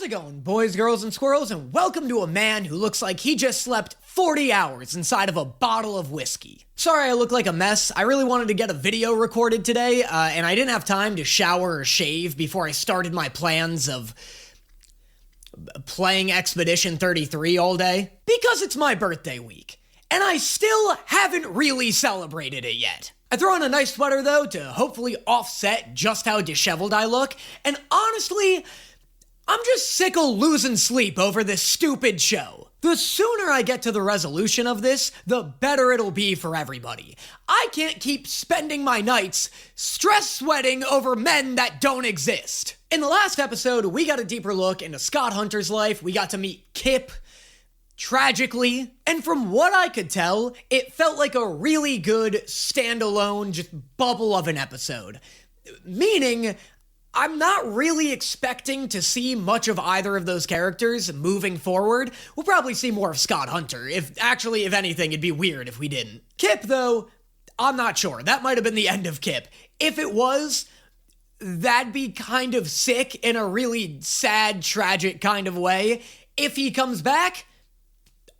it going, boys, girls, and squirrels, and welcome to a man who looks like he just slept 40 hours inside of a bottle of whiskey. Sorry I look like a mess. I really wanted to get a video recorded today, and I didn't have time to shower or shave before I started my plans of playing Expedition 33 all day, because it's my birthday week, and I still haven't really celebrated it yet. I throw on a nice sweater, though, to hopefully offset just how disheveled I look, and honestly, I'm just sick of losing sleep over this stupid show. The sooner I get to the resolution of this, the better it'll be for everybody. I can't keep spending my nights stress sweating over men that don't exist. In the last episode, we got a deeper look into Scott Hunter's life. We got to meet Kip, tragically, and from what I could tell, it felt like a really good standalone, just bubble of an episode. Meaning, I'm not really expecting to see much of either of those characters moving forward. We'll probably see more of Scott Hunter. If anything, it'd be weird if we didn't. Kip, though, I'm not sure. That might have been the end of Kip. If it was, that'd be kind of sick in a really sad, tragic kind of way. If he comes back,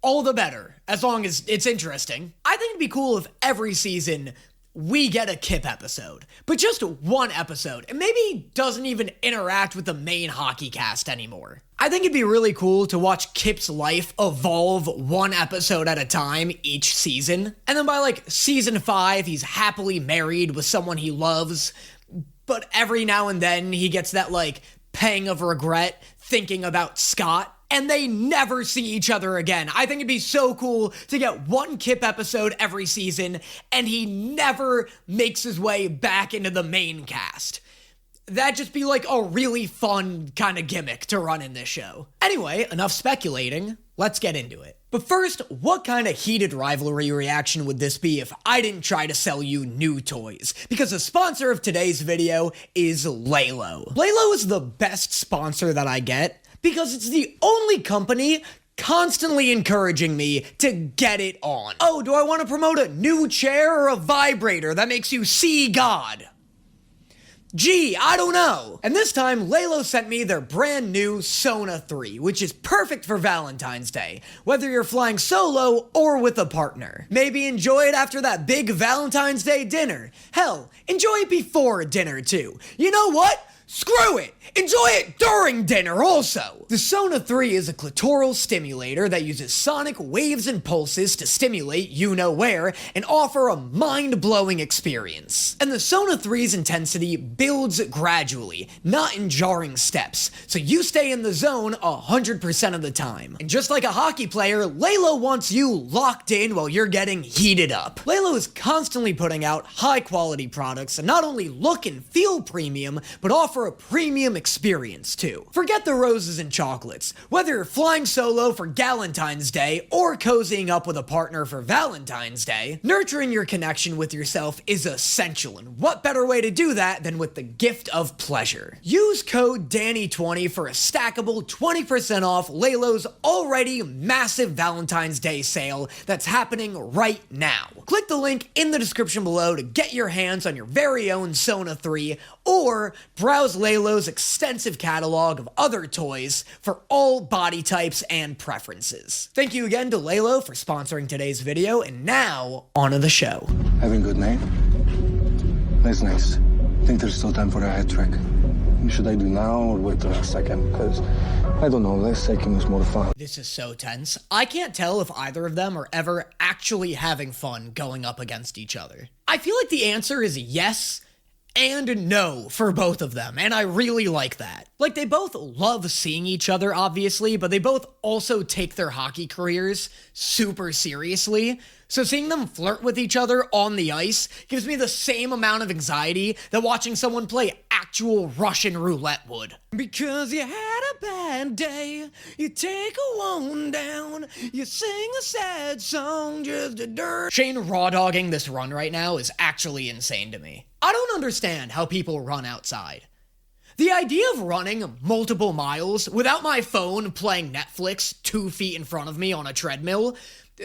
all the better, as long as it's interesting. I think it'd be cool if every season we get a Kip episode, but just one episode, and maybe he doesn't even interact with the main hockey cast anymore. I think it'd be really cool to watch Kip's life evolve one episode at a time each season, and then by season 5, he's happily married with someone he loves, but every now and then he gets that pang of regret thinking about Scott, and they never see each other again. I think it'd be so cool to get one Kip episode every season, and he never makes his way back into the main cast. That'd just be a really fun kind of gimmick to run in this show. Anyway, enough speculating, let's get into it. But first, what kind of heated rivalry reaction would this be if I didn't try to sell you new toys? Because the sponsor of today's video is Lalo. Lalo is the best sponsor that I get, because it's the only company constantly encouraging me to get it on. Oh, do I want to promote a new chair or a vibrator that makes you see God? Gee, I don't know. And this time, Lalo sent me their brand new Sona 3, which is perfect for Valentine's Day, whether you're flying solo or with a partner. Maybe enjoy it after that big Valentine's Day dinner. Hell, enjoy it before dinner too. You know what? Screw it! Enjoy it during dinner also! The Sona 3 is a clitoral stimulator that uses sonic waves and pulses to stimulate you-know-where and offer a mind-blowing experience. And the Sona 3's intensity builds gradually, not in jarring steps, so you stay in the zone 100% of the time. And just like a hockey player, Lalo wants you locked in while you're getting heated up. Lalo is constantly putting out high-quality products that not only look and feel premium, but offer a premium experience too. Forget the roses and chocolates. Whether you're flying solo for Galentine's Day or cozying up with a partner for Valentine's Day, nurturing your connection with yourself is essential, and what better way to do that than with the gift of pleasure? Use code DANNY20 for a stackable 20% off Lalo's already massive Valentine's Day sale that's happening right now. Click the link in the description below to get your hands on your very own Sona 3, or browse Lalo's extensive catalog of other toys for all body types and preferences. Thank you again to Lalo for sponsoring today's video, and now, on to the show. Having a good night? That's nice. Think there's still time for a hat trick. Should I do now or wait till last second? Because, I don't know, last second was more fun. This is so tense. I can't tell if either of them are ever actually having fun going up against each other. I feel like the answer is yes and no for both of them, and I really like that. They both love seeing each other, obviously, but they both also take their hockey careers super seriously, so seeing them flirt with each other on the ice gives me the same amount of anxiety that watching someone play actual Russian roulette would. Because you had a bad day, you take a one down, you sing a sad song just to dirt. Shane raw-dogging this run right now is actually insane to me. I don't understand how people run outside. The idea of running multiple miles without my phone playing Netflix 2 feet in front of me on a treadmill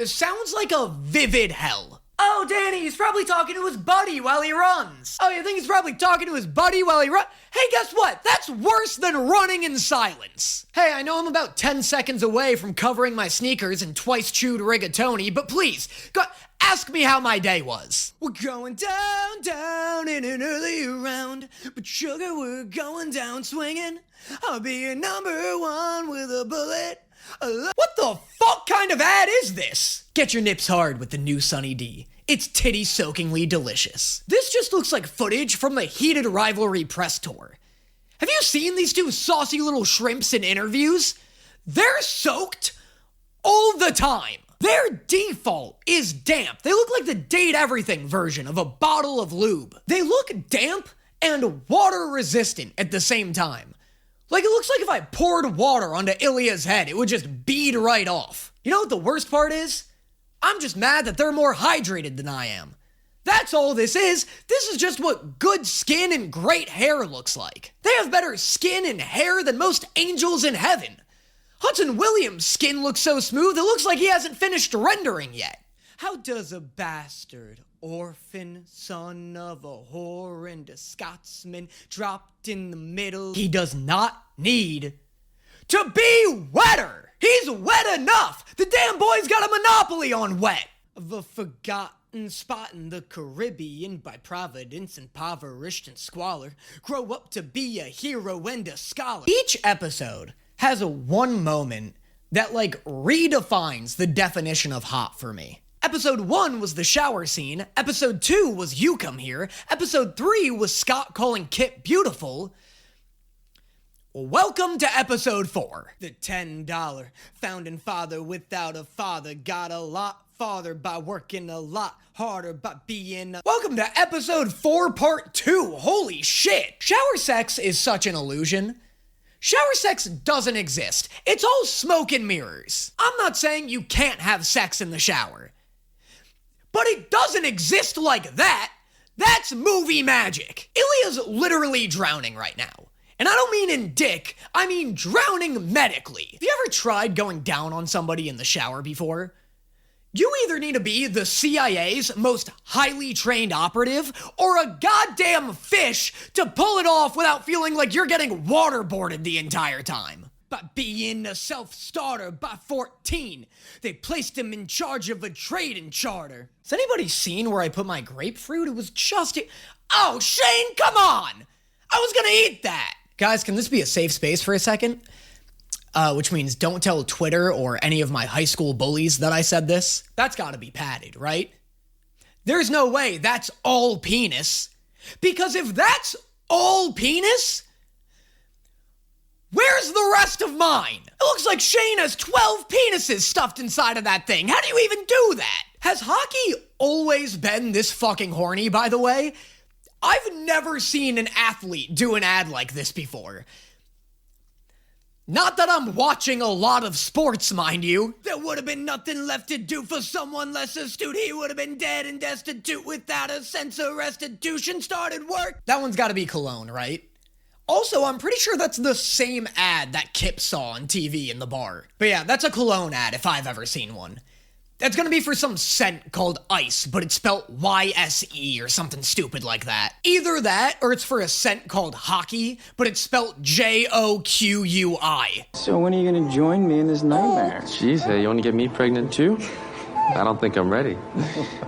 sounds like a vivid hell. Oh, Danny, he's probably talking to his buddy while he runs. Oh, you think he's probably talking to his buddy while he runs? Hey, guess what? That's worse than running in silence. Hey, I know I'm about 10 seconds away from covering my sneakers in twice chewed rigatoni, but please, ask me how my day was. We're going down, down in an early round, but sugar, we're going down swinging. I'll be your number one with a bullet. What the fuck kind of ad is this? Get your nips hard with the new Sunny D. It's titty-soakingly delicious. This just looks like footage from the heated Rivalry press tour. Have you seen these two saucy little shrimps in interviews? They're soaked all the time. Their default is damp. They look like the Date Everything version of a bottle of lube. They look damp and water-resistant at the same time. Like, it looks like if I poured water onto Ilya's head, it would just bead right off. You know what the worst part is? I'm just mad that they're more hydrated than I am. That's all this is. This is just what good skin and great hair looks like. They have better skin and hair than most angels in heaven. Hudson Williams' skin looks so smooth, it looks like he hasn't finished rendering yet. How does a bastard, orphan, son of a whore and a Scotsman, dropped in the middle? He does not need to be wetter. He's wet enough. The damn boy's got a monopoly on wet. Of a forgotten spot in the Caribbean, by providence impoverished and squalor, grow up to be a hero and a scholar. Each episode has a one moment that redefines the definition of hot for me. Episode 1 was the shower scene. Episode 2 was You Come Here. Episode 3 was Scott calling Kit beautiful. Welcome to episode 4. The $10 founding father without a father got a lot farther by working a lot harder by being a... Welcome to episode 4 part 2. Holy shit. Shower sex is such an illusion. Shower sex doesn't exist. It's all smoke and mirrors. I'm not saying you can't have sex in the shower, but it doesn't exist like that. That's movie magic. Ilya's literally drowning right now. And I don't mean in dick, I mean drowning medically. Have you ever tried going down on somebody in the shower before? You either need to be the CIA's most highly trained operative or a goddamn fish to pull it off without feeling like you're getting waterboarded the entire time. By being a self-starter by 14, they placed him in charge of a trading charter. Has anybody seen where I put my grapefruit? It was just... Oh, Shane, come on! I was gonna eat that! Guys, can this be a safe space for a second? Which means don't tell Twitter or any of my high school bullies that I said this. That's gotta be padded, right? There's no way that's all penis. Because if that's all penis, where's the rest of mine? It looks like Shane has 12 penises stuffed inside of that thing. How do you even do that? Has hockey always been this fucking horny, by the way? I've never seen an athlete do an ad like this before. Not that I'm watching a lot of sports, mind you. There would have been nothing left to do for someone less astute. He would have been dead and destitute without a sense of restitution. Started work. That one's gotta be cologne, right? Also, I'm pretty sure that's the same ad that Kip saw on TV in the bar. But yeah, that's a cologne ad if I've ever seen one. That's gonna be for some scent called Ice, but it's spelled Y-S-E or something stupid like that. Either that, or it's for a scent called Hockey, but it's spelled J-O-Q-U-I. So when are you gonna join me in this nightmare? Jeez, hey, you want to get me pregnant too? I don't think I'm ready.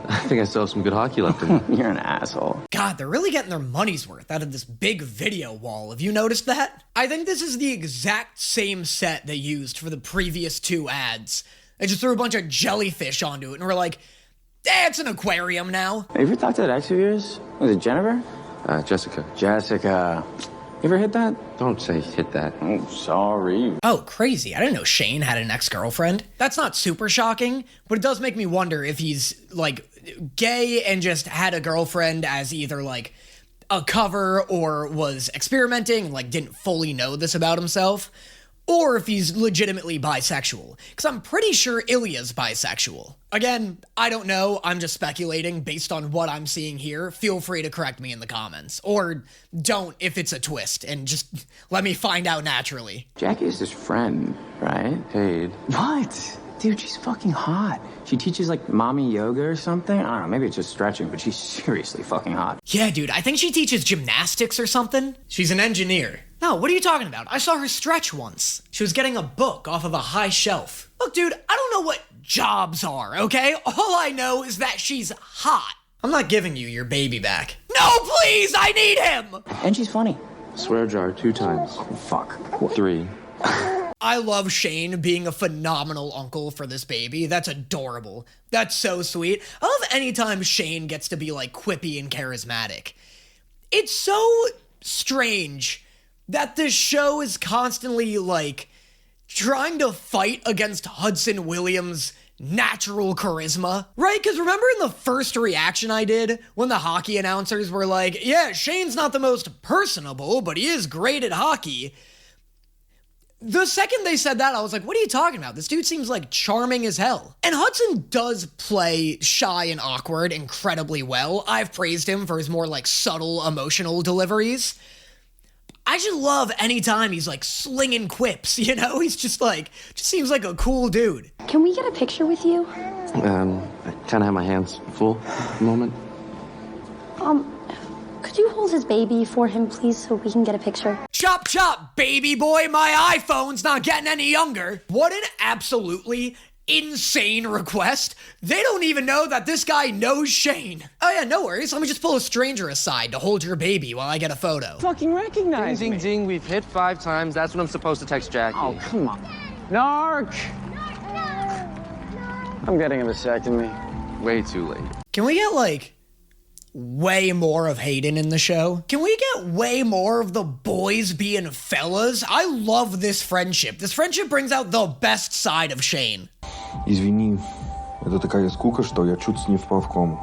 I think I still have some good hockey left in me. You're an asshole. God, they're really getting their money's worth out of this big video wall. Have you noticed that? I think this is the exact same set they used for the previous 2 ads. They just threw a bunch of jellyfish onto it and were like, it's an aquarium now. Have you ever talked to that ex of yours? Was it Jennifer? Jessica. Jessica. You ever hit that? Don't say hit that. Oh, sorry. Oh, crazy. I didn't know Shane had an ex-girlfriend. That's not super shocking, but it does make me wonder if he's, gay and just had a girlfriend as either, a cover or was experimenting and, didn't fully know this about himself. Or if he's legitimately bisexual. Because I'm pretty sure Ilya's bisexual. Again, I don't know. I'm just speculating based on what I'm seeing here. Feel free to correct me in the comments. Or don't if it's a twist. And just let me find out naturally. Jackie is his friend, right? Paid. What? Dude, she's fucking hot. She teaches like mommy yoga or something. I don't know, maybe it's just stretching, but she's seriously fucking hot. Yeah, dude, I think she teaches gymnastics or something. She's an engineer. No, what are you talking about? I saw her stretch once. She was getting a book off of a high shelf. Look, dude, I don't know what jobs are, okay? All I know is that she's hot. I'm not giving you your baby back. No, please, I need him! And she's funny. Swear jar 2 times. Fuck. 3. I love Shane being a phenomenal uncle for this baby. That's adorable. That's so sweet. I love anytime Shane gets to be like quippy and charismatic. It's so strange that this show is constantly like trying to fight against Hudson Williams' natural charisma, right? Because remember in the first reaction I did when the hockey announcers were like, yeah, Shane's not the most personable, but he is great at hockey. The second they said that, I was like, what are you talking about? This dude seems like charming as hell. And Hudson does play shy and awkward incredibly well. I've praised him for his more like subtle emotional deliveries. I just love any time he's like slinging quips, you know? He's just seems like a cool dude. Can we get a picture with you? I kind of have my hands full at the moment. Could you hold his baby for him, please, so we can get a picture? Chop chop, baby boy, my iPhone's not getting any younger. What an absolutely insane request. They don't even know that this guy knows Shane. Oh yeah, no worries. Let me just pull a stranger aside to hold your baby while I get a photo. Fucking recognize Ding, ding, ding. We've hit 5 times. That's what I'm supposed to text Jackie. Oh, come on. Narc! I'm getting a vasectomy. Way too late. Can we get like way more of Hayden in the show? Can we get way more of the boys being fellas? I love this friendship. This friendship brings out the best side of Shane. Извини, это такая скука, что я чуть не впал в кому.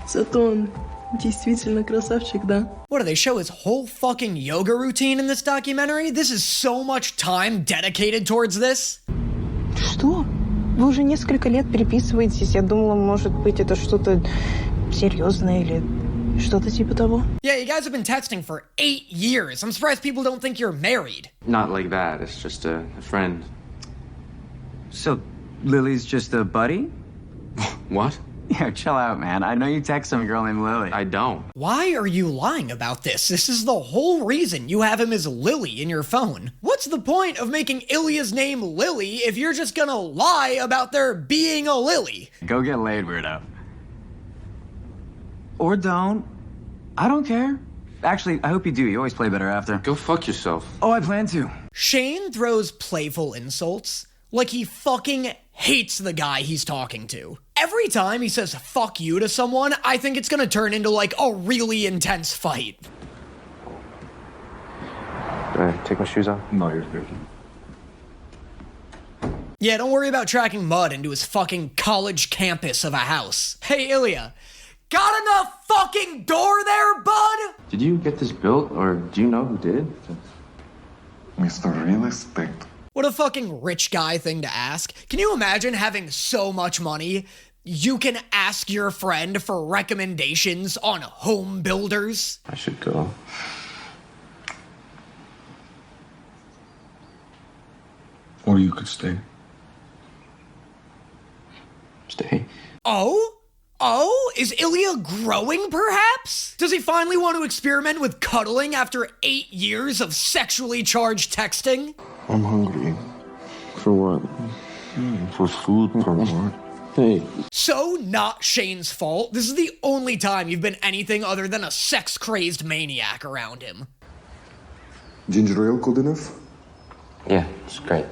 Зато он действительно красавчик, да? What do they show his whole fucking yoga routine in this documentary? This is so much time dedicated towards this. Что? Вы уже несколько лет переписываетесь. Я думала, может быть, это что-то серьезное или что-то типа того. Yeah, you guys have been texting for 8 years. I'm surprised people don't think you're married. Not like that. It's just a friend. So, Lily's just a buddy? What? Yeah, chill out, man. I know you text some girl named Lily. I don't. Why are you lying about this? This is the whole reason you have him as Lily in your phone. What's the point of making Ilya's name Lily if you're just gonna lie about there being a Lily? Go get laid, weirdo. Or don't. I don't care. Actually, I hope you do. You always play better after. Go fuck yourself. Oh, I plan to. Shane throws playful insults like he fucking hates the guy he's talking to. Every time he says fuck you to someone, I think it's gonna turn into like a really intense fight. Do I take my shoes off? No, you're good. Yeah, don't worry about tracking mud into his fucking college campus of a house. Hey, Ilya, got enough fucking door there, bud? Did you get this built, or do you know who did? Mr. Real Estate. What a fucking rich guy thing to ask. Can you imagine having so much money you can ask your friend for recommendations on home builders? I should go. Or you could stay. Stay. Oh, is Ilya growing perhaps? Does he finally want to experiment with cuddling after 8 years of sexually charged texting? I'm hungry. For what? For food, for what? Hey. So not Shane's fault. This is the only time you've been anything other than a sex-crazed maniac around him. Ginger ale good enough? Yeah, it's great.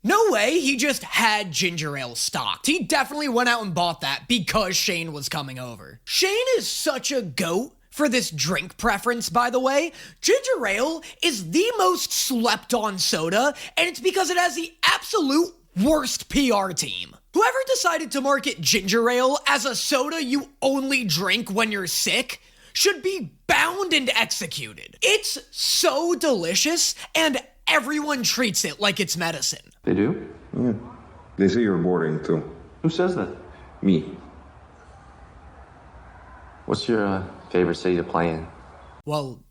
No way, he just had ginger ale stocked. He definitely went out and bought that because Shane was coming over. Shane is such a goat for this drink preference, by the way. Ginger ale is the most slept on soda, and it's because it has the absolute worst PR team. Whoever decided to market ginger ale as a soda you only drink when you're sick should be bound and executed. It's so delicious, and everyone treats it like it's medicine. They do? Yeah. They say you're boring too. Who says that? Me. What's your favorite city to play in? Well,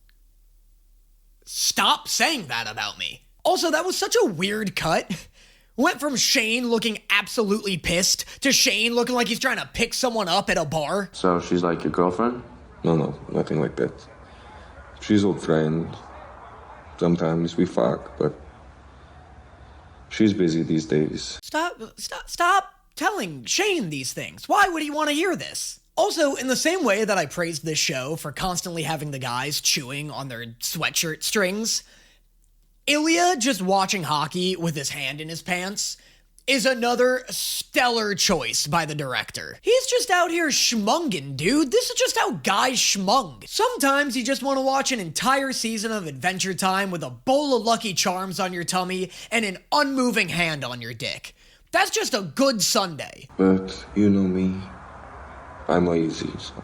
stop saying that about me. Also, that was such a weird cut. Went from Shane looking absolutely pissed to Shane looking like he's trying to pick someone up at a bar. So she's like your girlfriend? No, nothing like that. She's old friend. Sometimes we fuck, but she's busy these days. Stop telling Shane these things. Why would he want to hear this? Also, in the same way that I praised this show for constantly having the guys chewing on their sweatshirt strings, Ilya just watching hockey with his hand in his pants is another stellar choice by the director. He's just out here schmunging, dude. This is just how guys schmung. Sometimes you just want to watch an entire season of Adventure Time with a bowl of Lucky Charms on your tummy and an unmoving hand on your dick. That's just a good Sunday. But you know me, I'm lazy, so.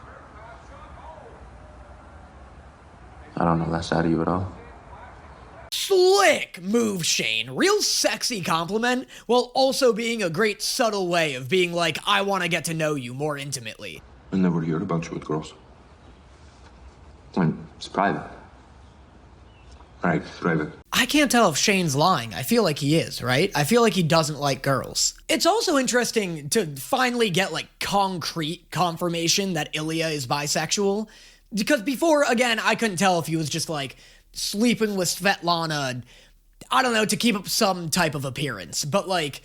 I don't know that side of you at all. Slick move, Shane. Real sexy compliment, while also being a great subtle way of being like, I want to get to know you more intimately. I never heard about you with girls. It's private. Right, private. I can't tell if Shane's lying. I feel like he is, right? I feel like he doesn't like girls. It's also interesting to finally get, like, concrete confirmation that Ilya is bisexual. Because before, again, I couldn't tell if he was just, like, sleeping with Svetlana, I don't know, to keep up some type of appearance. But, like,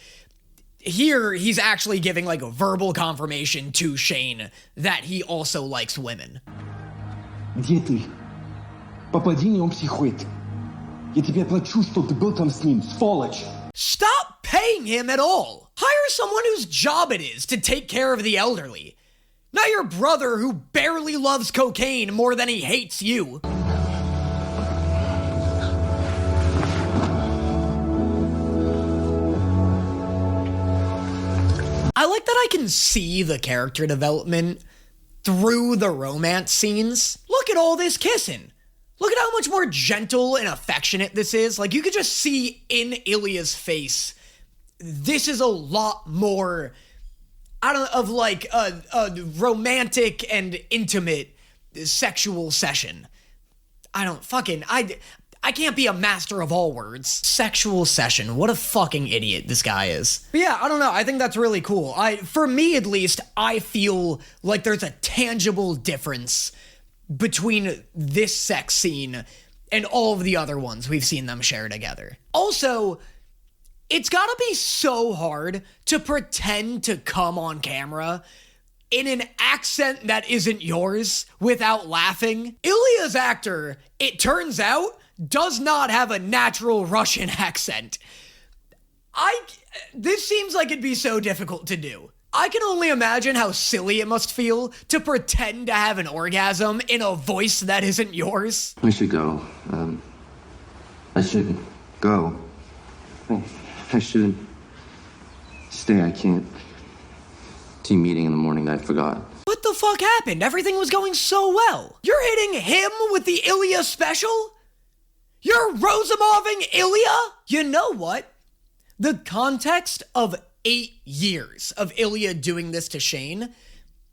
here he's actually giving, like, a verbal confirmation to Shane that he also likes women. Где ты? Попади, он психует. Я тебе плачу, что ты был там с ним, сволочь! Stop paying him at all. Hire someone whose job it is to take care of the elderly. Not your brother who barely loves cocaine more than he hates you. I like that I can see the character development through the romance scenes. Look at all this kissing. Look at how much more gentle and affectionate this is. Like, you could just see in Ilya's face, this is a lot more, I don't know, of like a romantic and intimate sexual session. I can't be a master of all words. Sexual session. What a fucking idiot this guy is. But yeah, I don't know. I think that's really cool. For me at least, I feel like there's a tangible difference between this sex scene and all of the other ones we've seen them share together. Also, it's gotta be so hard to pretend to come on camera in an accent that isn't yours without laughing. Ilya's actor, it turns out, does not have a natural Russian accent. This seems like it'd be so difficult to do. I can only imagine how silly it must feel to pretend to have an orgasm in a voice that isn't yours. I should go. I shouldn't go. I shouldn't stay. I can't. Team meeting in the morning, I forgot. What the fuck happened? Everything was going so well. You're hitting him with the Ilya special? You're Rosamoving Ilya? You know what? The context of 8 years of Ilya doing this to Shane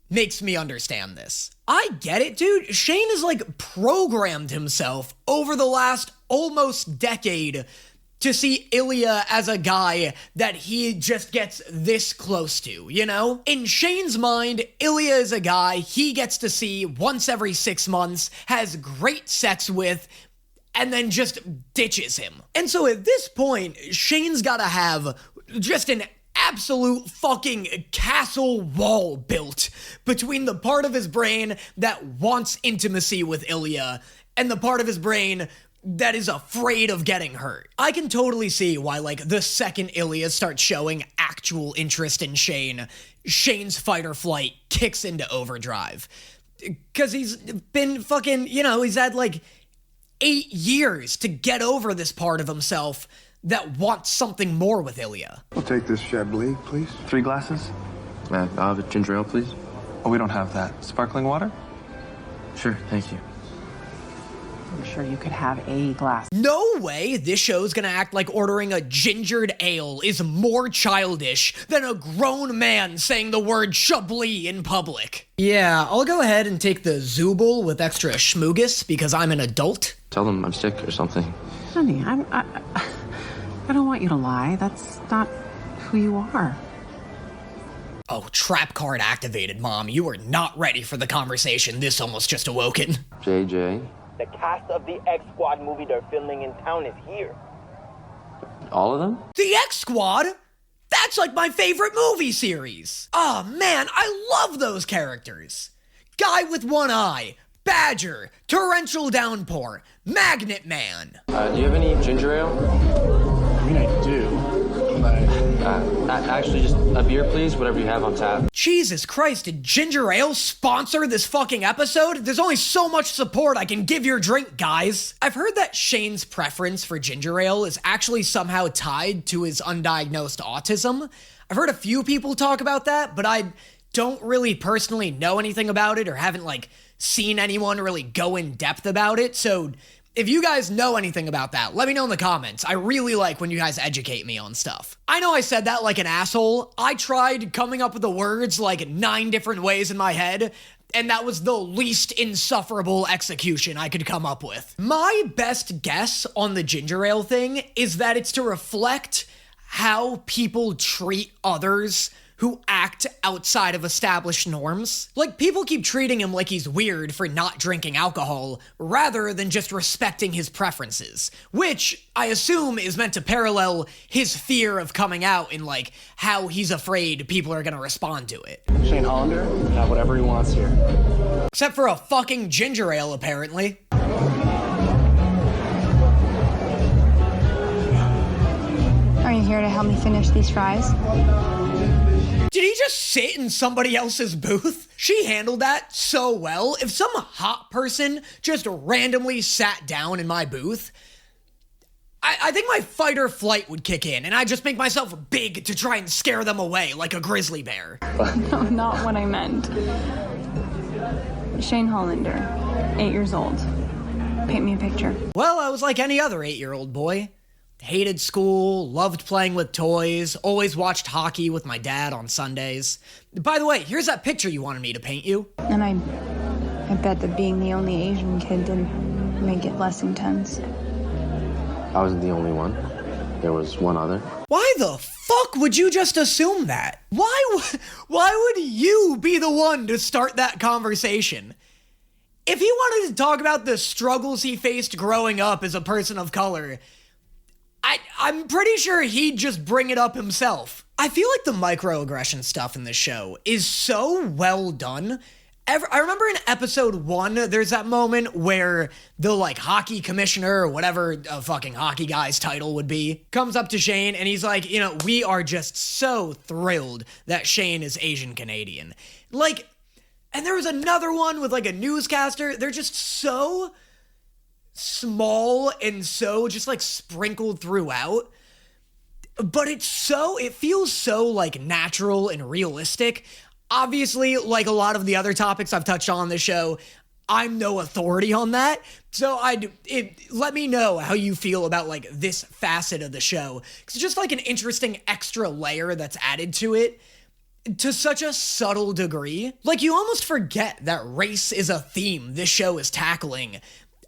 makes me understand this. I get it, dude. Shane has, like, programmed himself over the last almost decade to see Ilya as a guy that he just gets this close to, you know? In Shane's mind, Ilya is a guy he gets to see once every 6 months, has great sex with, and then just ditches him. And so at this point, Shane's gotta have just an absolute fucking castle wall built between the part of his brain that wants intimacy with Ilya and the part of his brain that is afraid of getting hurt. I can totally see why, like, the second Ilya starts showing actual interest in Shane, Shane's fight or flight kicks into overdrive. Because he's been fucking, you know, he's had, like, 8 years to get over this part of himself that wants something more with Ilya. I'll take this Chablis, please. 3 glasses? I'll have a ginger ale, please. Oh, we don't have that. Sparkling water? Sure, thank you. I'm sure you could have a glass. No way this show's gonna act like ordering a gingered ale is more childish than a grown man saying the word Chablis in public. Yeah, I'll go ahead and take the Zubul with extra schmoogus because I'm an adult. Tell them I'm sick or something. Honey, I don't want you to lie. That's not who you are. Oh, trap card activated, Mom. You are not ready for the conversation this almost just awoken. JJ. The cast of the X Squad movie they're filming in town is here. All of them? The X Squad? That's like my favorite movie series. Oh man, I love those characters. Guy with one eye, Badger, Torrential Downpour, Magnet Man. Do you have any ginger ale? I mean, I do, but... Actually, just a beer, please, whatever you have on tap. Jesus Christ, did Ginger Ale sponsor this fucking episode? There's only so much support I can give your drink, guys. I've heard that Shane's preference for ginger ale is actually somehow tied to his undiagnosed autism. I've heard a few people talk about that, but I don't really personally know anything about it or haven't, like, seen anyone really go in depth about it, so... if you guys know anything about that, let me know in the comments. I really like when you guys educate me on stuff. I know I said that like an asshole. I tried coming up with the words like 9 different ways in my head, and that was the least insufferable execution I could come up with. My best guess on the ginger ale thing is that it's to reflect how people treat others who act outside of established norms. Like, people keep treating him like he's weird for not drinking alcohol, rather than just respecting his preferences, which I assume is meant to parallel his fear of coming out and, like, how he's afraid people are gonna respond to it. Shane Hollander can have whatever he wants here. Except for a fucking ginger ale, apparently. Are you here to help me finish these fries? Did he just sit in somebody else's booth? She handled that so well. If some hot person just randomly sat down in my booth, I think my fight or flight would kick in, and I'd just make myself big to try and scare them away like a grizzly bear. No, not what I meant. Shane Hollander, 8 years old. Paint me a picture. Well, I was like any other 8-year-old boy. Hated school, loved playing with toys, always watched hockey with my dad on Sundays. By the way, here's that picture you wanted me to paint you. And I bet that being the only Asian kid didn't make it less intense. I wasn't the only one. There was one other. Why the fuck would you just assume that? Why would you be the one to start that conversation? If he wanted to talk about the struggles he faced growing up as a person of color, I'm pretty sure he'd just bring it up himself. I feel like the microaggression stuff in this show is so well done. I remember in episode 1, there's that moment where the, like, hockey commissioner or whatever a fucking hockey guy's title would be comes up to Shane and he's like, you know, we are just so thrilled that Shane is Asian Canadian. Like, and there was another one with, like, a newscaster. They're just so small and so just like sprinkled throughout, but it feels so like natural and realistic. Obviously, like a lot of the other topics I've touched on this show, I'm no authority on that, so let me know how you feel about like this facet of the show, because it's just like an interesting extra layer that's added to it to such a subtle degree. Like, you almost forget that race is a theme this show is tackling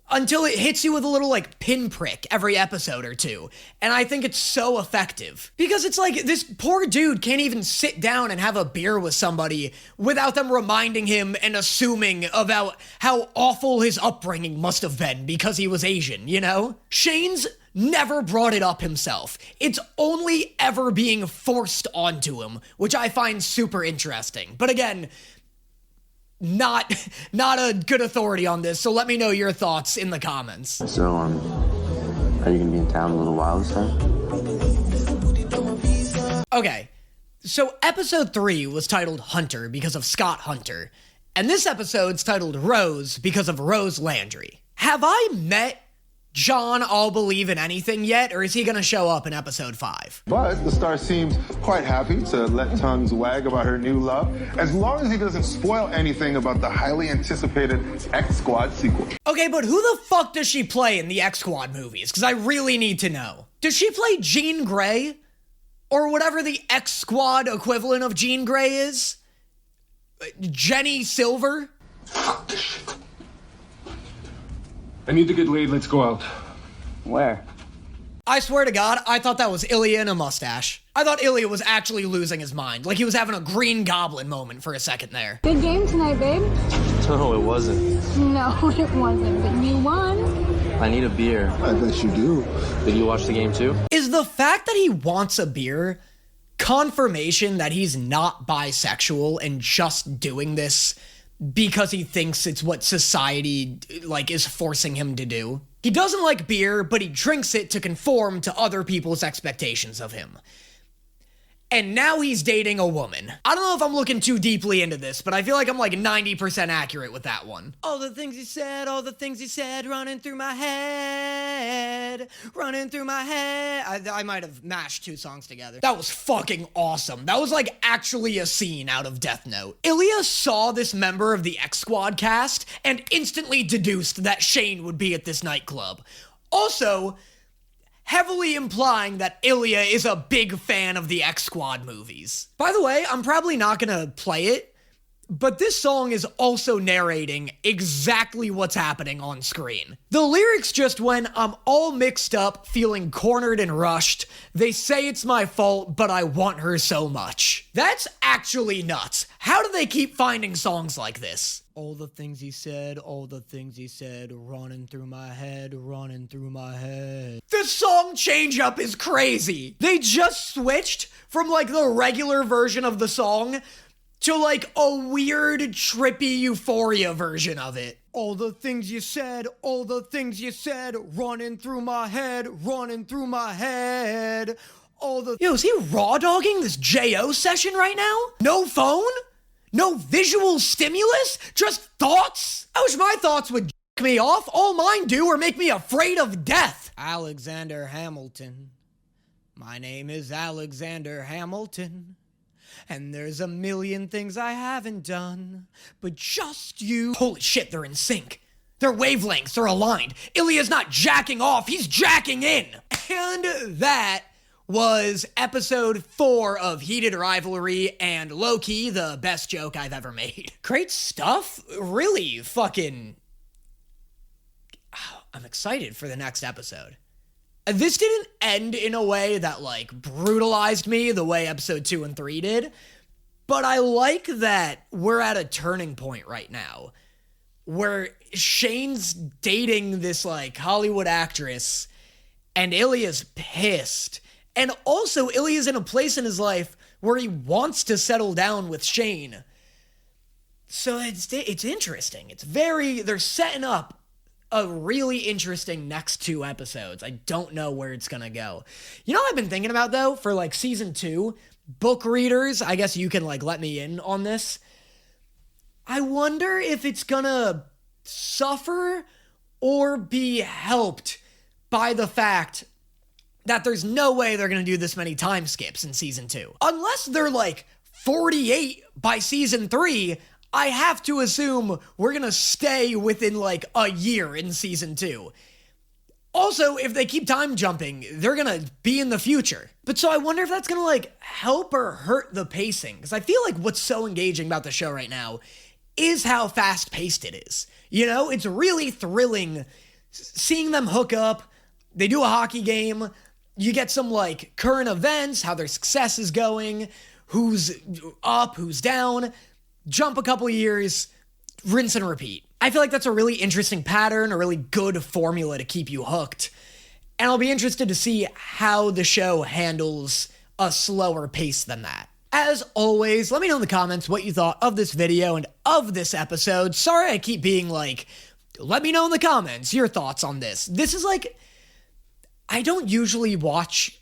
until it hits you with a little, like, pinprick every episode or two. And I think it's so effective. Because it's like, this poor dude can't even sit down and have a beer with somebody without them reminding him and assuming about how awful his upbringing must have been because he was Asian, you know? Shane's never brought it up himself. It's only ever being forced onto him, which I find super interesting. But again, not a good authority on this, so let me know your thoughts in the comments. So, are you gonna be in town a little while this time? Okay, so episode 3 was titled Hunter because of Scott Hunter, and this episode's titled Rose because of Rose Landry. Have I met John I'll Believe in Anything yet, or is he gonna show up in episode 5? But the star seems quite happy to let tongues wag about her new love, as long as he doesn't spoil anything about the highly anticipated X Squad sequel. Okay, but who the fuck does she play in the X Squad movies? Because I really need to know. Does she play Jean Grey? Or whatever the X Squad equivalent of Jean Grey is? Jenny Silver? Fuck this shit. I need to get laid. Let's go out. Where? I swear to God, I thought that was Ilya in a mustache. I thought Ilya was actually losing his mind, like he was having a Green Goblin moment for a second there. Good game tonight, babe. No, it wasn't. No, it wasn't, but you won. I need a beer. I bet you do. Did you watch the game too? Is the fact that he wants a beer confirmation that he's not bisexual and just doing this because he thinks it's what society, like, is forcing him to do? He doesn't like beer, but he drinks it to conform to other people's expectations of him. And now he's dating a woman. I don't know if I'm looking too deeply into this, but I feel like I'm like 90% accurate with that one. All the things he said, running through my head, I might have mashed two songs together. That was fucking awesome. That was like actually a scene out of Death Note. Ilya saw this member of the X Squad cast and instantly deduced that Shane would be at this nightclub. Also, heavily implying that Ilya is a big fan of the X Squad movies. By the way, I'm probably not gonna play it, but this song is also narrating exactly what's happening on screen. The lyrics just when I'm all mixed up, feeling cornered and rushed. They say it's my fault, but I want her so much. That's actually nuts. How do they keep finding songs like this? All the things he said, running through my head. The song change up is crazy. They just switched from like the regular version of the song to like a weird, trippy Euphoria version of it. All the things you said, running through my head. Yo, is he raw dogging this J.O. session right now? No phone? No visual stimulus? Just thoughts? I wish my thoughts would jack me off. All mine do are make me afraid of death. Alexander Hamilton. My name is Alexander Hamilton. And there's a million things I haven't done, but just you. Holy shit, they're in sync. Their wavelengths are aligned. Ilya's not jacking off, he's jacking in. And that was episode 4 of Heated Rivalry, and low-key, the best joke I've ever made. Great stuff. Really fucking... I'm excited for the next episode. This didn't end in a way that, like, brutalized me the way episode 2 and 3 did, but I like that we're at a turning point right now where Shane's dating this, like, Hollywood actress, and Ilya's pissed. And also, Ilya's in a place in his life where he wants to settle down with Shane. So it's interesting. They're setting up a really interesting next 2 episodes. I don't know where it's gonna go. You know what I've been thinking about, though, for, like, season 2? Book readers, I guess you can, like, let me in on this. I wonder if it's gonna suffer or be helped by the fact that there's no way they're gonna do this many time skips in season 2. Unless they're like 48 by season 3, I have to assume we're gonna stay within like a year in season 2. Also, if they keep time jumping, they're gonna be in the future. But so I wonder if that's gonna like help or hurt the pacing, because I feel like what's so engaging about the show right now is how fast-paced it is. You know, it's really thrilling seeing them hook up, they do a hockey game, you get some, like, current events, how their success is going, who's up, who's down, jump a couple years, rinse and repeat. I feel like that's a really interesting pattern, a really good formula to keep you hooked. And I'll be interested to see how the show handles a slower pace than that. As always, let me know in the comments what you thought of this video and of this episode. Sorry I keep being like, let me know in the comments your thoughts on this. This is like... I don't usually watch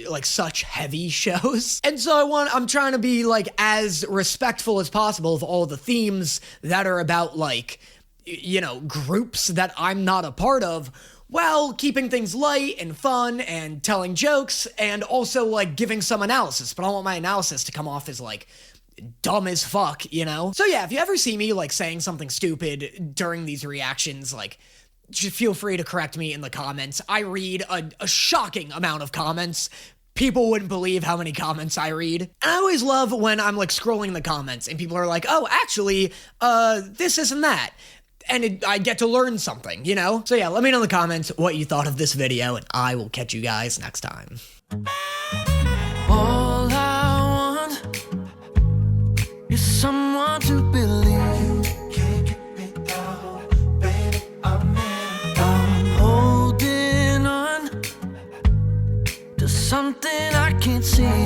like such heavy shows. And so I'm trying to be like as respectful as possible of all the themes that are about like, you know, groups that I'm not a part of, while keeping things light and fun and telling jokes and also like giving some analysis. But I don't want my analysis to come off as like dumb as fuck, you know? So yeah, if you ever see me like saying something stupid during these reactions, like, just feel free to correct me in the comments. I read a shocking amount of comments. People wouldn't believe how many comments I read. And I always love when I'm like scrolling the comments and people are like, oh, actually, this isn't that. I get to learn something, you know? So yeah, let me know in the comments what you thought of this video, and I will catch you guys next time. All I want is someone to believe. I'm holding on to something I can't see.